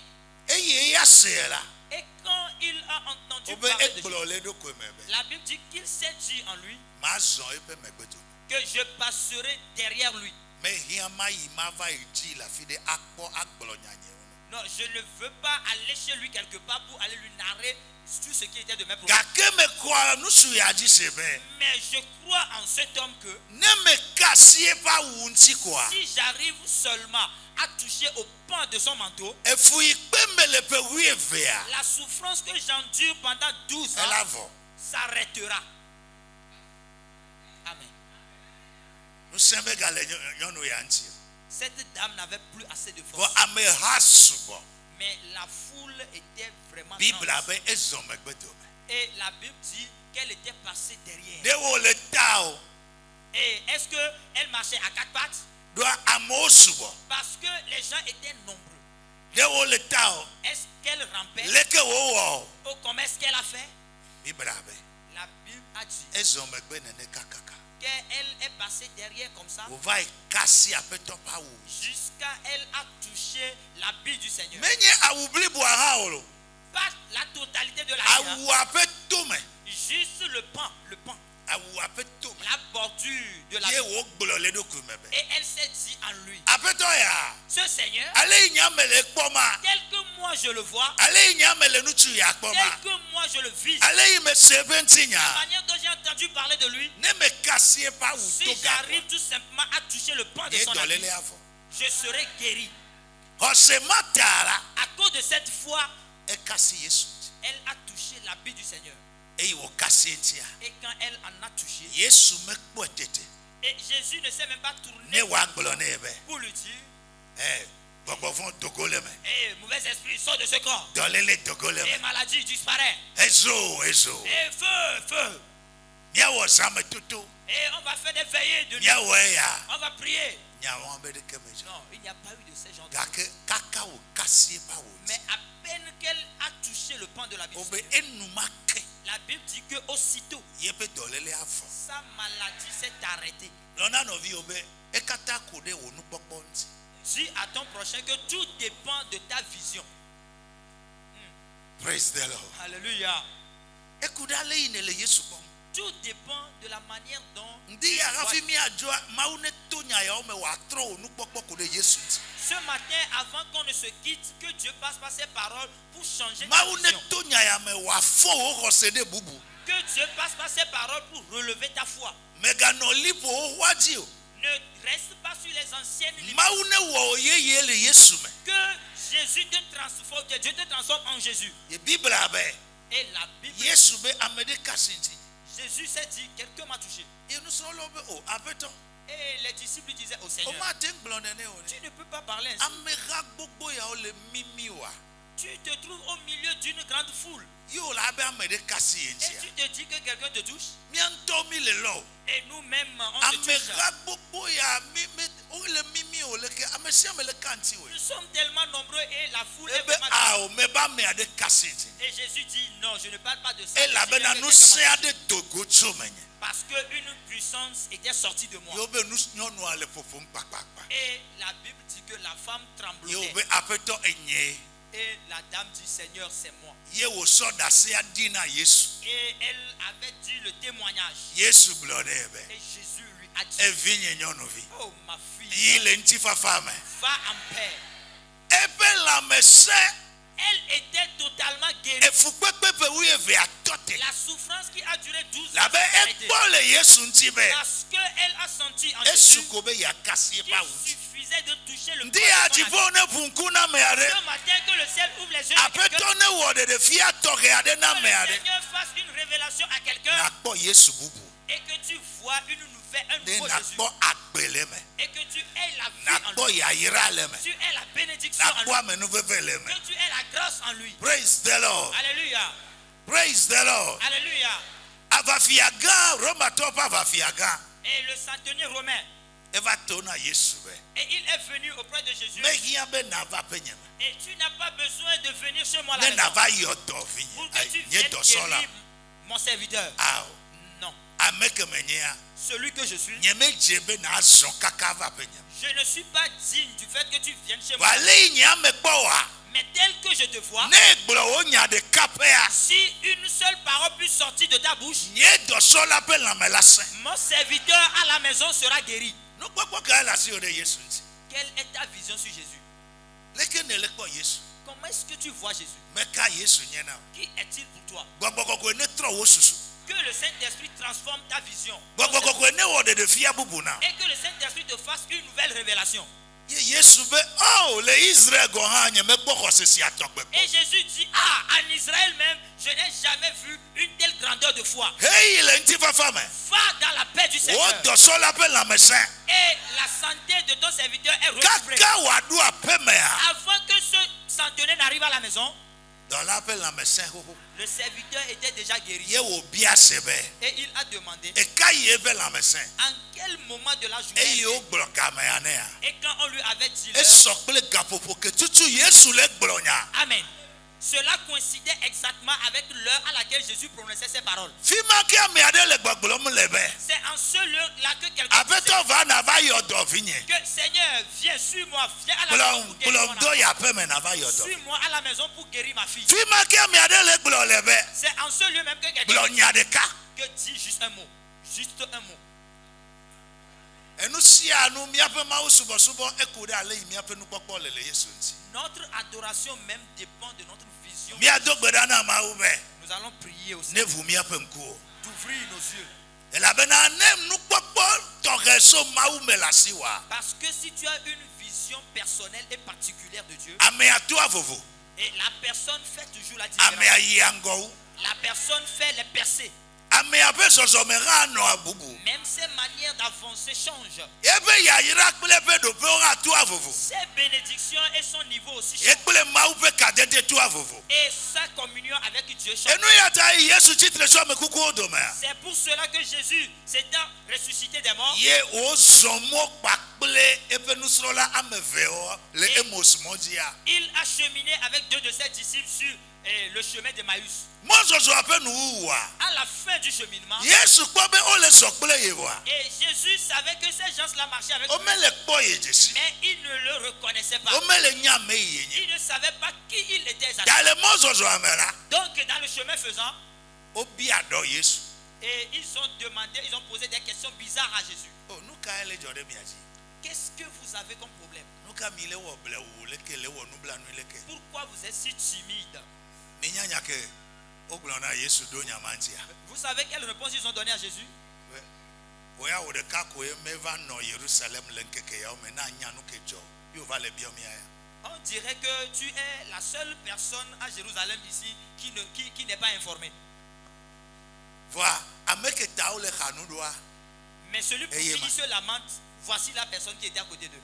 eye eya see la Et quand il a entendu wobe parler de Jésus, egblɔ le eɖokui me be la Bible dit qu'il s'est dit en lui mazɔ eƒe megbedome que je passerai derrière lui. mehia mayi mava yi dzi le afi ɖe akpɔ agblɔ nyanyewo Non, je ne veux pas aller chez lui quelque part pour aller lui narrer tout ce qui était de mes problèmes. gake mekɔa nusu ya dzi se be Mais je crois en cet homme que ne meka asi eƒe awu ŋuti koa si j'arrive seulement à toucher au pan de son manteau, efu yi kpe me le ƒe wuievea la souffrance que j'endure pendant 12 ela ans vɔ s'arrêtera. Amen. nusẽ be gale nyɔnu ya ŋuti o Cette dame n'avait plus assez de vɔ force. ameha sugbɔ Mais la foule était vraiment bibla dense. be ezɔ megbedome Et la Bible dit qu'elle était passée derrière. ne wo le ta o Et est-ce qu'elle marchait à quatre pattes? do amewo sugbɔ Parce que les gens étaient nombreux. ne wo le ta o Est-ce qu'elle rampait? leke wo wɔ Ou comment est-ce qu'elle a fait? bibla be La Bible a dit ezɔ megbe nene kakaka qu'elle est passée derrière comme ça wòva yi kasi aƒetɔ ƒe awu jusqu'à elle a touché l'habit du Seigneur. menye awu bliboa hã o lo Pas la totalité de la vie, hein. awua ƒe tome Juste le pan, awua ƒe tome la bordure de la ye vie. wògblɔ le eɖokui me be Et elle s'est dit en lui, aƒetɔ ya ce Seigneur, ale yi nya me le kpɔ ma tel que moi je le vois, ale yi nya me le nutsu ya kpɔ tel ma que moi je le vis, ale yi me se eƒe la ŋutinya manière dont j'ai entendu parler de lui, ne me kasi eƒe awu si to j'arrive gakɔ tout simplement à toucher le pan de ye son habit, dɔléle avɔ je serai guéri. xɔse ma ta la À cause de cette foi, ekasi yesu ŋuti elle a touché l'habit du Seigneur. eye wòkasi eŋutia Et quand elle en a touché, yesu mekpɔe tete et Jésus ne s'est même pas tourné ne wòagblɔ ne ye be pour lui dire, gbɔgbɔvɔ dogo le me eh, mauvais esprit, sors de ce corps. dɔléle dogo le Et me maladie disparaît. ezo Et feu, feu. miawɔ zametoto Et on va faire des veillées de nuit. miawɔ eya On va prier. nyawo be ɖeke me dze Non, il n'y a pas eu de ces gens. gake kaka wòkasi eƒe awu Mais ŋuti à peine qu'elle a touché le pan de la wobe Bible, enumake la Bible dit que aussitôt, yeƒe dɔléle avɔ sa maladie s'est arrêtée. lɔna nɔviwo be ekatã ko ɖe wò nukpɔkpɔ ŋuti Dis à ton prochain que tout dépend de ta vision. praise the lord Alléluia. eku ɖe ale yi ne le yesu kpɔm Tout dépend de la manière dont ndi ya hafi miadzɔ mawu ne to nya yawo me wòatrɔ wò nukpɔkpɔ ko ɖe yesu ŋuti ce matin, avant qu'on ne se quitte, que Dieu passe par ses paroles pour changer ta mawu ne vision. to nya ya me wòafɔ wò xɔse ɖe bubu Que Dieu passe par ses paroles pour relever ta foi. meganɔ liƒo xoxoa dzi o Ne reste pas sur les anciennes limites. mawu ne wɔ wò yeye le yesu me Que Jésus te transforme, que Dieu te transforme en Jésus. ye bibla be Et la Bible, yesu be ame ɖe kasi ŋuti Jésus s'est dit, quelqu'un m'a touché. ye nusrɔ̃lawo be o aƒetɔ Et les disciples disaient au Seigneur, womate ŋu gblɔ nene o tu ne ne peux pas parler ainsi. ameha gbogbo yawo le mimi wa Tu te trouves au milieu d'une grande foule. ye wòle abe ame ɖe kasi ye Et ŋutia tu te dis que quelqu'un te touche. mía ŋutɔ mi le lɔ o Et nous-mêmes, on se touche. ameha gbogbo ya mi o le mimi o le ke amesia me le kanti we Nous sommes tellement nombreux et la foule est ebe vraiment... a o me ba me ade kasiti Et Jésus dit non, je ne parle pas de ça. e la be na Que nu quelqu'un se m'a- ade togo tso menye Parce qu'une puissance était sortie de moi. yo be nu nyɔnu ale fofom kpakpakpa Et la Bible dit que la femme yo tremblotait. be aƒetɔ enye Et la dame dit, Seigneur, c'est moi. ye wo sɔ dase adi na yesu Et elle avait dit le témoignage. yesu gblɔ ne be Et Jésus lui a dit, evi nye nyɔnuvi oh ma yi fille, le ŋutifafa me va en paix. ebe lãmesẽ Elle était totalement guérie. efukpekpe ƒe wuieve atɔ te La souffrance qui a duré 12 ans labe s'est arrêtée. ekpɔ le yesu ŋuti be Parce qu'elle a senti en esu Jésus ko be yeakasi eƒe qu'il awu ŋuti suffisait de toucher le ndi corps de son adziƒo ami. ne ʋu ŋku na ame aɖe Ce matin que le ciel ouvre les yeux de quelqu'un, aƒetɔ ne wɔ ɖeɖefia tɔxɛ aɖe na que ame le aɖe Seigneur fasse une révélation à quelqu'un nakpɔ yesu bubu et que tu vois une nouvelle, un ne nouveau Jésus nakpɔ agbe le me et que tu aies la vie en nakpɔ lui, yayra le me tu aies la bénédiction en nakpɔ lui, amenuveve le me que tu aies la grâce en lui. praise the lord Alléluia, praise the lord alléluia. avafia gã romatɔ ƒe avafia gã Et le centenier romain, eva to na yesu be et il est venu auprès de Jésus. mehiã be nava ƒe nye me Et tu n'as pas besoin de venir chez moi à la ne maison nava yɔ dɔvi pour que tu nye viennes dɔsɔla guérir mon serviteur. awɔ Non, ame ke menyea celui que je suis, nye medze be nazɔ kaka va ƒe nye me je ne suis pas digne du fait que tu viennes chez moi. vale yi nye ame kpɔ wa Mais tel que je te vois, ne gblɔ wo nya ɖeka ƒea si une seule parole puisse sortir de ta bouche, nye dɔsɔla ƒe lãme la sẽ mon serviteur à la maison sera guéri. nukpɔkpɔ ka ele asi wo ɖe yesu ŋuti Quelle est ta vision sur Jésus? leke ne le kpɔ yesu Comment est-ce que tu vois Jésus? meka yesu nye na o Qui est-il pour toi? gbɔgbɔ kɔkɔe ne trɔ wo susu Que le Saint-Esprit transforme ta vision. gbɔgbɔ kɔkɔe ne wɔ ɖeɖefia bubu na Et que le Saint-Esprit te fasse une nouvelle révélation. ye yesu be o le israel gɔ hã nye mekpɔ xɔse sia tɔgbe Et kpɔ Jésus dit, ah, en Israël même, je n'ai jamais vu une telle grandeur de foi. heyi le ŋutifafa me Va dans la paix du wo Seigneur. dɔsɔla ƒe lãmesẽ Et la santé de ton serviteur est recouvrée. kaka wòaɖo aƒe mea Avant que ce centenaire n'arrive à la maison, dɔla ƒe lãmesẽ xoxo le serviteur était déjà guéri. ye wòbia se be Et il a demandé, eka yi eƒe lãmesẽ en quel moment de la journée, eye wogblɔ gamea nea et quand on lui avait dit l'heure, esɔ kple gaƒoƒo ke tutu yesu le gblɔ nya Amen. Cela coïncidait exactement avec l'heure à laquelle Jésus prononçait ces paroles. fi ma ke ame aɖe le gbɔgblɔm le be C'est en ce lieu-là que quelqu'un disait aƒetɔ va nava yɔ dɔ vinye que Seigneur, viens, suis-moi, viens à la maison pour guérir mon kplɔm do enfant. yi aƒe me nava yɔ dɔ Suis-moi à la maison pour guérir ma fille. fi ma ke ame aɖe le gblɔ le be C'est en ce lieu même que quelqu'un gblɔ nya ɖeka que dit juste un mot. Juste un mot. enu sia nu míaƒe mawu subɔsubɔ eku ɖe ale yi míaƒe nukpɔkpɔ le yesu ŋuti Notre adoration même dépend de notre vision. míado gbe ɖa na mawu be Nous allons prier aussi. ne ʋu míaƒe ŋkuwo D'ouvrir nos yeux. elabena ne nukpɔkpɔ tɔxɛ so mawu me le asi wa Parce que si tu as une vision personnelle et particulière de Dieu, amea toa vovo et la personne fait toujours la différence. amea yi angɔwu La personne fait les percées. amea ƒe zɔzɔme hã nɔa bubu Même ses manières d'avancer changent. ebe yayra kple eƒe ɖoƒewo hã toa vovo Ses bénédictions et son niveau aussi ye changent. kple mawu ƒe kadede toa vovo Et sa communion avec Dieu change. enu ya ta yesu tsitre tso ame kukuwo domea C'est pour cela que Jésus, s'étant ressuscité des morts, ye wozɔ mɔ kpakple eƒe nusrɔ̃la ame evewo le emos mɔ dzia il a cheminé avec deux de ses disciples sur le chemin d'Emmaüs. mɔzɔzɔa ƒe nuwuwua À la fin du cheminement, yesu kpɔ be wole zɔ kple ye voa et Jésus savait que ces gens-là marchaient avec lui, womele kpɔ ye dzesi mais il ne le reconnaissait pas. womele nya ame yi ye nye Il ne savait pas qui il était exactement. da le mɔzɔzɔa me la Donc, dans le chemin faisant, wobia dɔ yesu et ils ont demandé, ils ont posé des questions bizarres à Jésus. o nu ka ele dzɔ ɖe mia dzi Qu'est-ce que vous avez comme problème? nu ka mi le wɔ blewu leke le wɔ nublanui leke Pourquoi vous êtes si timide? minya nya ke wogblɔ na yesu do nyama ŋutia Vous savez quelle réponse ils ont donnée à Jésus? woya wo ɖeka koe meva nɔ yerusalem le ŋkeke yawo me na nya nu ke dzɔ yewo va le biɔ mia ya On dirait que tu es la seule personne à Jérusalem ici qui n'est pas informée. voa ame ke tawo le xa nu ɖoa Mais celui pour Ayez qui ma- il se lamente, voici la personne qui était à côté d'eux.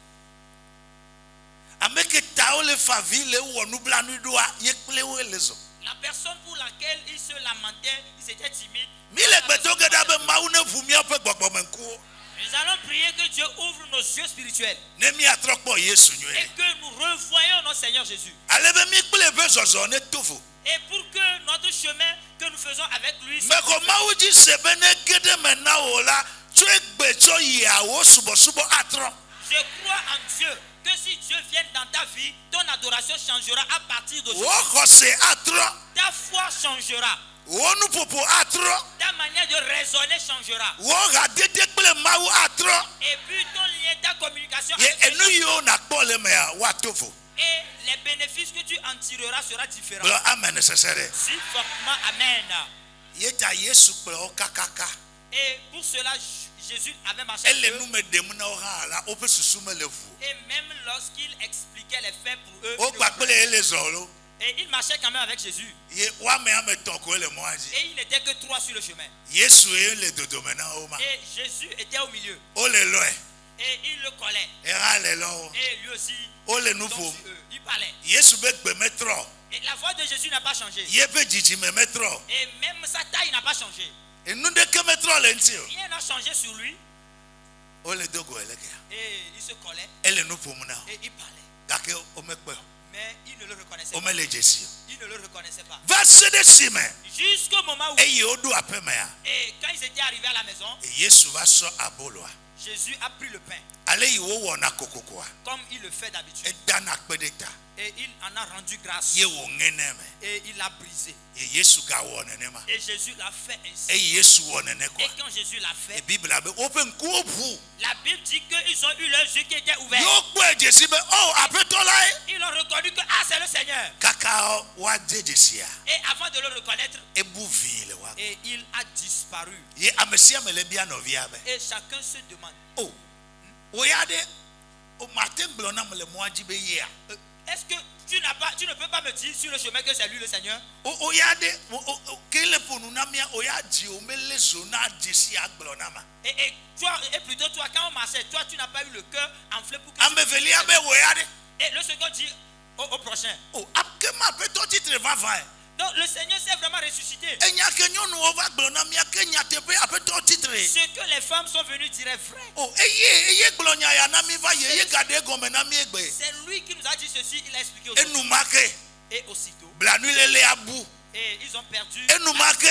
ame ke tawo le fa vi le wɔ nublanui ɖoa ye kple wo le zɔ La personne pour laquelle il se lamentait, ils étaient timides. mi le gbedo ge ɖa be mawu ne ʋu míaƒe gbɔgbɔme ŋkuwo Nous allons prier que Dieu ouvre nos yeux spirituels ne miatrokpo Yesu et nyuie. que nous revoyons notre Seigneur Jésus. Alebe mi kple be zozo ne tofu. Et pour que notre chemin que nous faisons avec lui Me ko mawuji sebe ne gede me na wo la tso egbe tso ya wo subo subo atro. je crois en Dieu que si Dieu vient dans ta vie, ton adoration changera à partir d'aujourd'hui. Wo khose atro. Ta foi changera. Wo nu popo atro. Ta manière de raisonner changera. Wo ga dede kple mawu atro. Et puis ton lien, ta communication Ye avec enu Dieu yo na kpo le me ya wa tofu. et les bénéfices que tu en tireras sera différent. Bro amen necessaire. Si fortement, amen. Ye ta Yesu kple o kakaka. Et pour cela, Jésus avait marché Elle avec eux. nous me demande la o pe susu me le fu. Et même lorsqu'il expliquait les faits pour eux, O ils gba le kple ele zolo. et il marchait quand même avec Jésus. Ye wa me ame ton ko le moaji. Et il n'était que 3 sur le chemin. Yesu e le dodo mena o ma. Et Jésus était au milieu. O le loe. Et il le collait. E ha le lo. Et lui aussi, O le nu donc, fu. il parlait. Yesu be gbe metro. Et la voix de Jésus n'a pas changé. Ye be jiji me metro. Et même sa taille n'a pas changé. Enu de ke metro le nti o. Rien n'a changé sur lui. O le dogo eleke. Et il se collait. Ele nu fu mu na. Et il parlait. Gake o me pe. Mais il ne le reconnaissait O pas. me le jesi. Il ne le reconnaissait pas. Verse de sime. Jusqu'au moment où... E ye o du ape me ya. Et quand ils étaient arrivés à la maison, E Yesu va so aboloa. Jésus a pris le pain, Ale yi wo wo na kokokoa. comme il le fait d'habitude. E dana kpedeta. Et il en a rendu grâce. Ye wo ngene me. Et il l'a brisé. E Yesu ga wo nene ma. Et Jésus l'a fait ainsi. E Yesu wo nene kwa. Et quand Jésus l'a E fait, Bible abe open ku opu. la Bible dit qu'ils ont eu leurs yeux qui étaient ouverts. Yo gbe jesi be oh apeto lai. Ils ont reconnu que ah, c'est le Seigneur. Kaka wa de jesi a. Et avant de le reconnaître, Ebu vi le wa. et il a disparu. Ye amesia me le bia no via be. Et chacun se demande, Oh. O ya de o Martin blona me le moaji be ye a. est-ce que tu ne peux pas me dire sur le chemin que c'est lui le Seigneur? O ya de kele ponu na mia o ya ji o mele so na jesi agblona ma. Et toi, et plutôt toi, quand on marchait, toi, tu n'as pas eu le cœur enflé pour que... Amevelia be o ya de. Et le second dit au prochain. Oh akema peto titre va va. Donc le Seigneur s'est vraiment ressuscité. Enya ke nyonu o va glona mia ke nya tepe apeto titre. Ce que les femmes sont venues dire est vrai. Oh eye glonya ya na mi va ye gade gome na mi egbe. C'est lui qui nous a dit ceci, il a expliqué aussi. Enu make Et aussitôt, blanu lele abu. et ils ont perdu. Enu make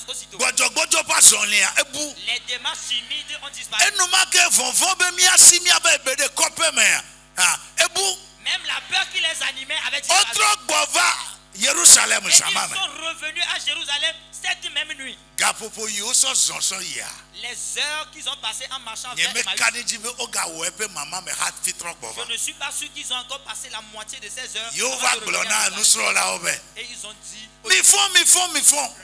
Aussitôt, gojo pa sonlia ebu. les démarches timides ont disparu. Enu make vonvon be mi asi mi abe be de kope me. Ah ebu Même la peur qui les animait avait disparu. otro gbova Jerusalem Et ils sama me. sont revenus à Jérusalem cette même nuit. Gapopo yo so zonso ya. Les heures qu'ils ont passées en marchant Ye vers me Emmaüs, kadiji be oga wo epe mama me hat fitro gbova. je ne suis pas sûr qu'ils ont encore passé la moitié de ces heures. Yo avant va de revenir à glona Jérusalem. nusro la obe. Et ils ont dit, Mi font.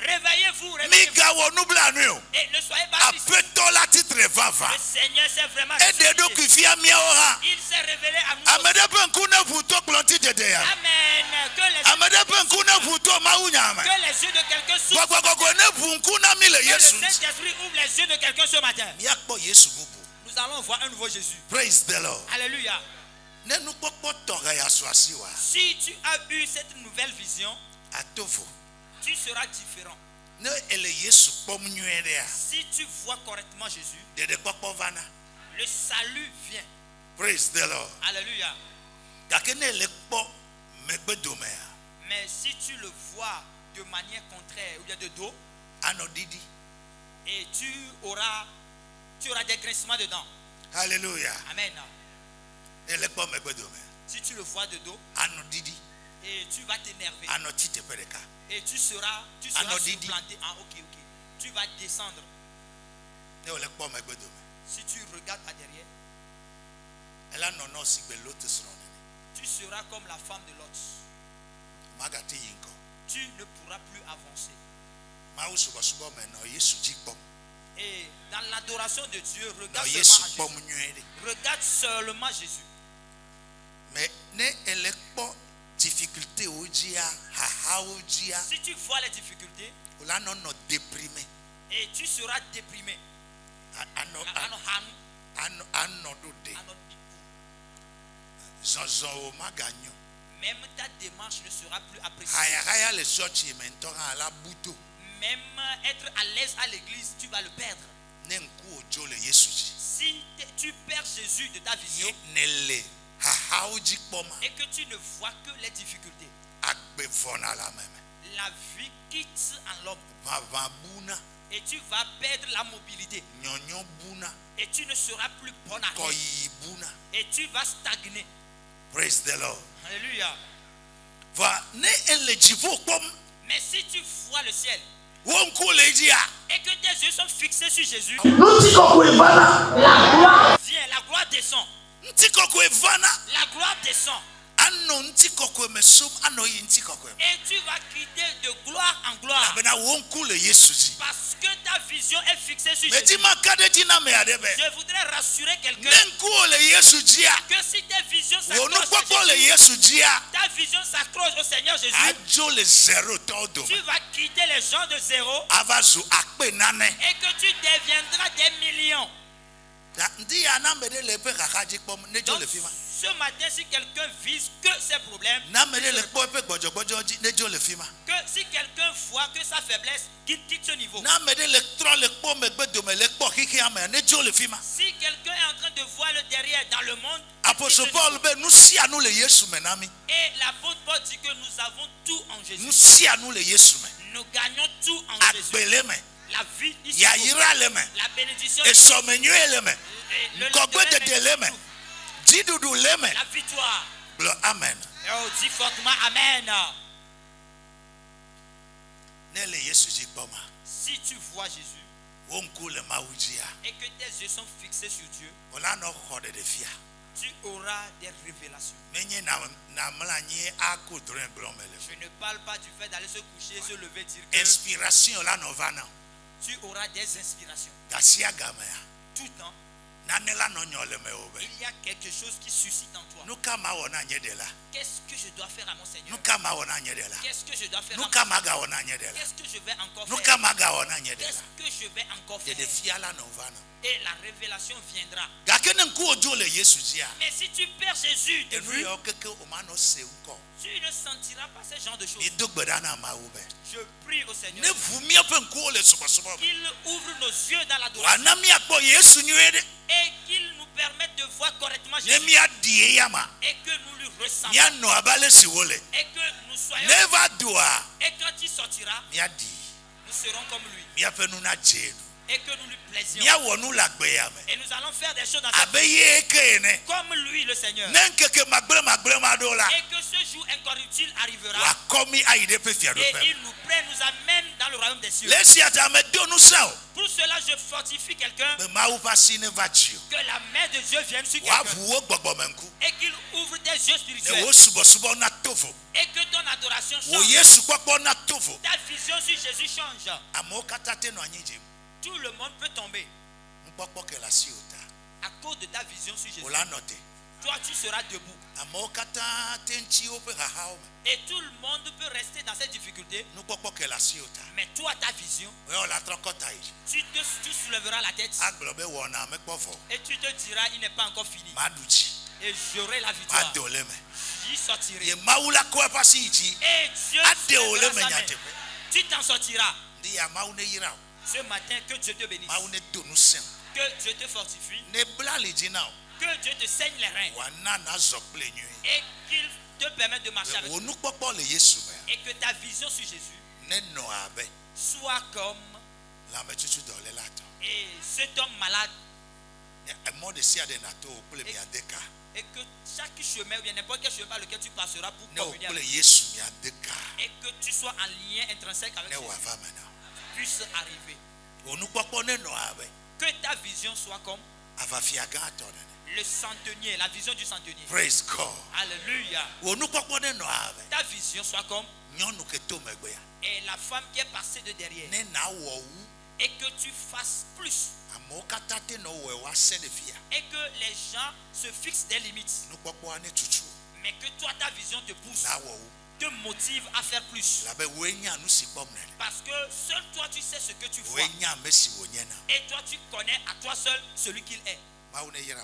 réveillez-vous, Mi réveillez-vous. ga wo nu blanu o. Et ne soyez pas tristes. Apeto la titre vava. Le Seigneur s'est vraiment Ede do ressuscité. kifia mi ora. Il s'est révélé à nous. Amede pe nkuna puto klonti dede ya. Amen. Que Amede pe nkuna puto maunya ma. les yeux de quelqu'un s'ouvrent. Gogogogo ne pu nkuna mi le Que le Yesu. Saint-Esprit ouvre les yeux de quelqu'un ce matin. Mi akpo Yesu bubu. Nous allons voir un nouveau Jésus. Praise the Lord. Alléluia. Ne nu popo tonga ya swasi wa. Si tu as eu cette nouvelle vision, Atofo. tu seras différent. Ne ele Yesu pom nyuere ya. Si tu vois correctement Jésus, Dede popo vana. le salut vient. Praise the Lord. Alléluia. Gake ne le kpo megbe dome ya. Mais si tu le vois de manière contraire ou bien de dos, Ano didi. et tu auras des grincements dedans. Hallelujah. Amen. Ne le kpo megbe dome. Si tu le vois de dos, Ano didi. et tu vas t'énerver. Ano tite pereka. Et tu seras Anodidi. supplanté. Ah, ok. Tu vas descendre. Ne le kpo megbe dome. Si tu regardes à derrière, Ela nono sigbe lotus ronene. tu seras comme la femme de Lot. Magati yinko. Tu ne pourras plus avancer. Ma usuba suba me no Yesu jikpom. Et dans l'adoration de Dieu, No regarde Yesu seulement à pom Jésus. nyuere. Regarde seulement Jésus. Mais ne ele kpo difficulté ojia, haha ojia. Si tu vois les difficultés, Ola no no déprimé. et tu seras déprimé. Ano do de. Zonzon o maganyo. Même ta démarche ne sera plus appréciée. Haya le sorti mentora ala buto. Même être à l'aise à l'église, tu vas le perdre. ne nku ojo le Yesu ji. Si tu perds Jésus de ta vision Ne le hahawo ji kpoma. et que tu ne vois que les difficultés, Agbe vona la meme. la vie quitte en l'homme Vava buna, et tu vas perdre la mobilité nyonyo buna, et tu ne seras plus bon à rien koyi buna. et tu vas stagner. Praise the Lord. Alléluia. Va ne ele jivo kpom. Mais si tu vois le ciel Wonku le ji a. et que tes yeux sont fixés sur Jésus, Nuti kokuivana. La gloire, viens, la gloire descend. Nti kokwe vana. La gloire descend. Ano nti kokwe mesum ano yi nti kokwe. Et tu vas quitter de gloire en gloire. Abena wonku le Yesu ji. Parce que ta vision est fixée sur Meti Jésus. makade ji na me adebe. Je voudrais rassurer quelqu'un Ne nku le Yesu ji a. que si tes visions Wonu s'accrochent kpokpo à le Jésus, Yesu ji a. ta vision s'accroche au Seigneur Jésus, Ajo le zero todo. tu vas quitter les gens de zéro Avazu akpe nane. et que tu deviendras des millions. Ndi ya na mede le pe kakaji kpom ne jo Donc, le fima. ce matin, si quelqu'un vise que ses problèmes, Na mede le kpo pe gbojo ji ne jo le fima. que si quelqu'un voit que sa faiblesse, qu'il quitte ce niveau. Na mede le tro le kpo megbe dome le kpo kiki ame ne jo le fima. Si quelqu'un est en train de voir le derrière dans le monde, Apostle qu'il quitte ce Paul niveau. be nu si anu le Yesu menami. Et l'apôtre Paul dit que nous avons tout en Jésus. Nu si anu le Yesu me. Nous gagnons tout en Jésus. Agbele me. La vie ici, Ya yira le me. la bénédiction, Esomenyu le me. et le Nkogbe lendemain, de le me. Jidudu le me. la victoire. Blo amen. Et on dit fortement Amen. Ne le Yesu ji kpoma. Si tu vois Jésus Wonku le mawuji a. et que tes yeux sont fixés sur Dieu, Ola no khode de fia. tu auras des révélations. Menye na mlanyi akudre blomele. Je ne parle pas du fait d'aller se coucher, se lever, dire que Inspiration la novana. tu auras des inspirations. Gasia gamaya. Tout le temps, Nanela no nyole me obe. il y a quelque chose qui suscite en toi. Nuka ma wona nyedela. Qu'est-ce que je dois faire à mon Seigneur? Nuka ma wona nyedela. Qu'est-ce que je dois faire à mon Nuka Seigneur? maga wona nyedela. Qu'est-ce que je vais encore Nuka faire? maga wona nyedela. Qu'est-ce que je vais encore De faire? fia la novana. Et la révélation viendra. Gakene nku ojo le Yesu ji a. Mais si tu perds Jésus de Enu vue, yo keke o ma no se nko. tu ne sentiras pas ce genre de choses. Idogbeda na ma ube. Je prie au Seigneur Ne vumi ope nku le subo. qu'il ouvre nos yeux dans l'adoration Wana mi akpo Yesu nyede. et qu'il nous permette de voir correctement Ne Jésus mi adie yama. et que nous lui ressemblons Nya no abale si wole. et que nous soyons. Never do a. Et quand il sortira, Mi adi. nous serons comme lui Mi ape nu na jenu. et que nous lui plaisions. Mia wonu la gbe ya me. Et nous allons faire des choses dans sa vie Abeye ke ne. comme lui, le Seigneur. Nenkeke magbre ma do la. Et que ce jour incorruptible arrivera Wa komi aide pe fia do et pe. il nous prenne, nous amène dans le royaume des cieux. Lesi ata me do nu sao. Pour cela, je fortifie quelqu'un, Be ma u pasine vachu. que la main de Dieu vienne sur Wa quelqu'un vuwo gbogbo menku. et qu'il ouvre tes yeux Ne spirituels wo subo na tofo. et que ton adoration Wo change. Yesu kpokpo na tofo. Ta vision sur Jésus change. Amo kata te no anyi jem. Tout le monde peut tomber Nkpokpo ke la si ota. à cause de ta vision sur Jésus. Ola note. Toi, tu seras debout. Amo kata te nchi ope hahawo me. Et tout le monde peut rester dans cette difficulté. Nkpokpo ke la si ota. Mais toi, ta vision, We ola trokota iji. tu soulèveras la tête Aglobe wona me kpofo. et tu te diras, il n'est pas encore fini. Maduchi. Et j'aurai la Ma victoire. dole me. J'y sortirai. Ye maula kwa pasi iji. Et Dieu Ade ole soulèvera me sa main. nyatepe. Tu t'en sortiras. Ndi ya maune yira. Ce matin, que Dieu te bénisse. Maune tonu sen. Que Dieu te fortifie. Ne bla le jina. Que Dieu te saigne les reins. Wana na zokple nyu. Et qu'il te permette de marcher avec toi. Onu kpokpo le Yesu me. Et que ta vision sur Jésus Ne no abe. soit comme La me chuchu dole lato. et cet homme malade. E mo de si ade na to okule mi adeka. Et que chaque chemin ou bien n'importe quel chemin par lequel tu passeras pour Ne communier okule avec Yesu mi adeka. et que tu sois en lien intrinsèque avec Ne Jésus wa va mena. puisse arriver. Onu kpokpo ne no abe. Que ta vision soit comme Avafia ga atone. le centenier, la vision du centenier. Praise God. Alléluia. Onu kpokpo ne no abe. Ta vision soit comme Nyonu ke to megbe ya. et la femme qui est passée de derrière. Ne na wo wu. Et que tu fasses plus. Amo kata te no we wa se de fia. Et que les gens se fixent des limites. Nu kpokpo ane chuchu. Mais que toi, ta vision te pousse, Na wo wu. te motive à faire plus. La be we nya nu si pom ne. Parce que seul toi, tu sais ce que tu vois. We nya mesi wo nyena. Et toi, tu connais à toi seul celui qu'il est. Ma une yira.